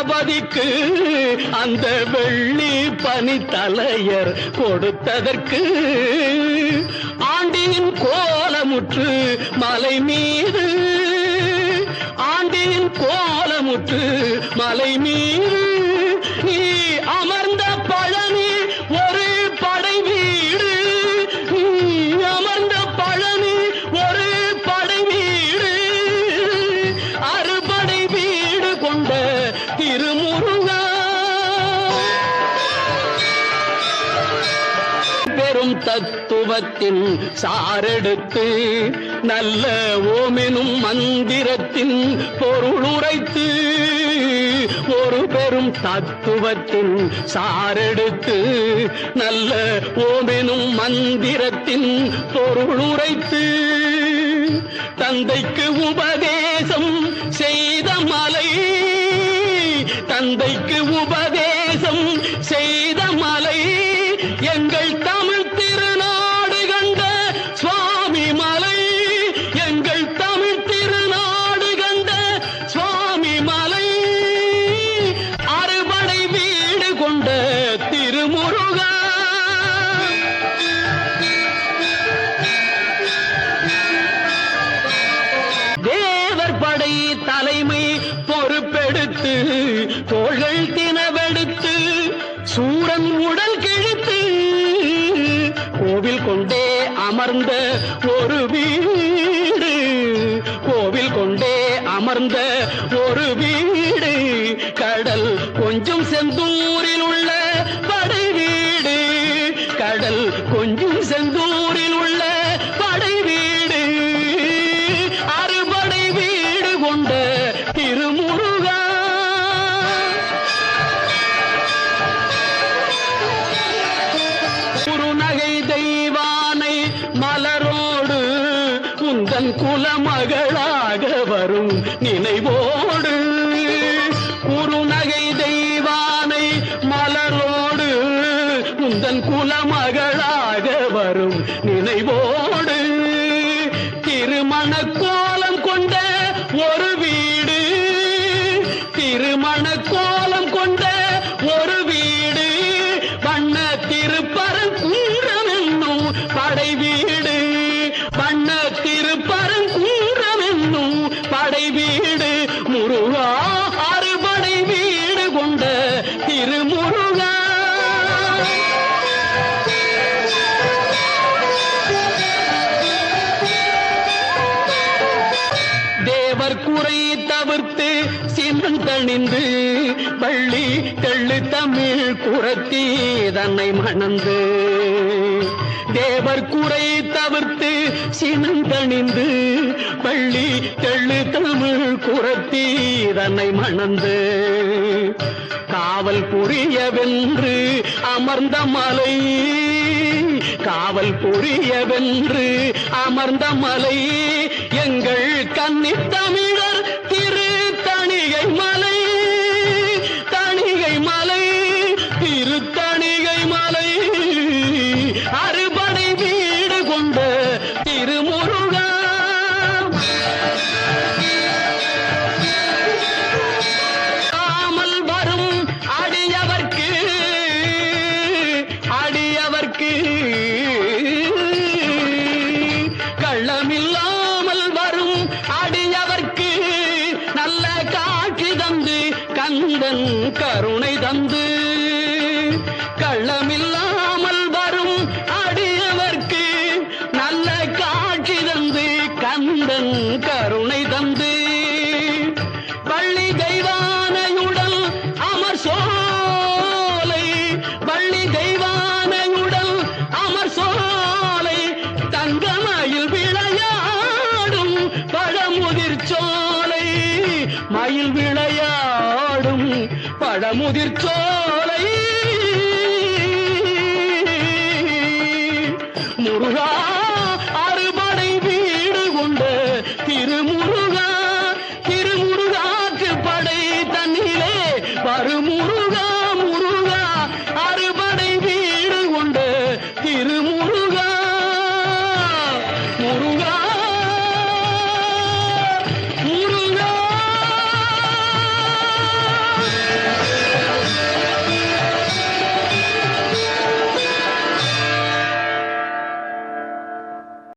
கணபதிக்கு அந்த வெள்ளி பனி தலையர் கொடுத்ததற்கு ஆண்டியின் கோலமுற்று மலை மீது ஆண்டியின் கோலமுற்று மலை மீது நீ அமர்ந்த பழனி ஒரு படை வீடு நீ அமர்ந்த பழனி ஒரு படை வீடு அறுபடை வீடு கொண்ட திருமுருகா பெரும் தத்துவத்தின் சாரெடுத்து நல்ல ஓமெனும் மந்திரத்தின் பொருள் உரைத்து ஒரு பெரும் தத்துவத்தின் சாரெடுத்து நல்ல ஓமெனும் மந்திரத்தின் பொருள் உரைத்து தந்தைக்கு உபதேசம் செய்த மலை தந்தைக்கு உபதேசம் செய்த மலை எங்கள் தமிழ் திருநாடு கண்ட சுவாமி மலை எங்கள் தமிழ் திருநாடு கண்ட சுவாமி மலை அறுபடை வீடு கொண்ட திருமுருகா தேவர் படை தலைமை பொறுப்பெடுத்து தோள்கள் தினவெடுத்து சூரன் உடல் கிழித்து கோவில் கொண்டே அமர்ந்த ஒரு வீடு கோவில் கொண்டே அமர்ந்த ஒரு வீடு கடல் கொஞ்சம் செந்தூரில் உள்ள படை வீடு கடல் கொஞ்சம் செந்தூரில் உள்ள படை வீடு அறுபடை வீடு கொண்ட திருமுருகா குறுநகை தெய்வானை மலரோடு உந்தன் குலமகளாக வரும் நினைவோடு குறுநகை தெய்வானை மலரோடு உந்தன் குலமகளாக வரும் நினைவோடு திருமண கோலம் கொண்ட ஒரு வீடு திருமண கோலம் கொண்ட ஒரு வீடு வண்ண திருப்பரங்குன்றம் என்னும் படை வீடு வண்ண திருப்பரங்குன்றம் என்னும் படை வீடு முருகா அறுபடை வீடு கொண்ட திருமுருகா தேவர் குறை தவிர்த்து சிந்தன் தணிந்து பள்ளி தெள்ளு தமிழ் குரத்தி தன்னை மணந்து தேவர் குறை தவிர்த்து சினந்தணிந்து பள்ளி தெள்ளு தமிழ் குரத்தி தன்னை மணந்து காவல் புரியவென்று அமர்ந்த மலை காவல் புரியவென்று அமர்ந்த மலை எங்கள் கன்னித் தமிழர் திரு தணிகை மலை தணிகை மலை திரு தணிகை மலை அறுபடை வீடு கொண்ட திருமுருகா காமல் வரும் அடியவர்க்கு அடியவர்க்கு கள்ளமில்லாமல் வரும் அடியவர்க்கு நல்ல காட்சி தந்து கந்தன் கருணை தந்து கள்ளமில்லாமல் வரும் அடியவர்க்கு நல்ல காட்சி தந்து கந்தன் கருணை தந்து வள்ளி தெய்வானையுடன் அமர் சோலை வள்ளி தெய்வானையுடன் அமர் சோலை தங்கமயில் விளையாடும் பழமுதிர் சோலை மயில் விளையாடும் பழமுதிர் சோலை முருகா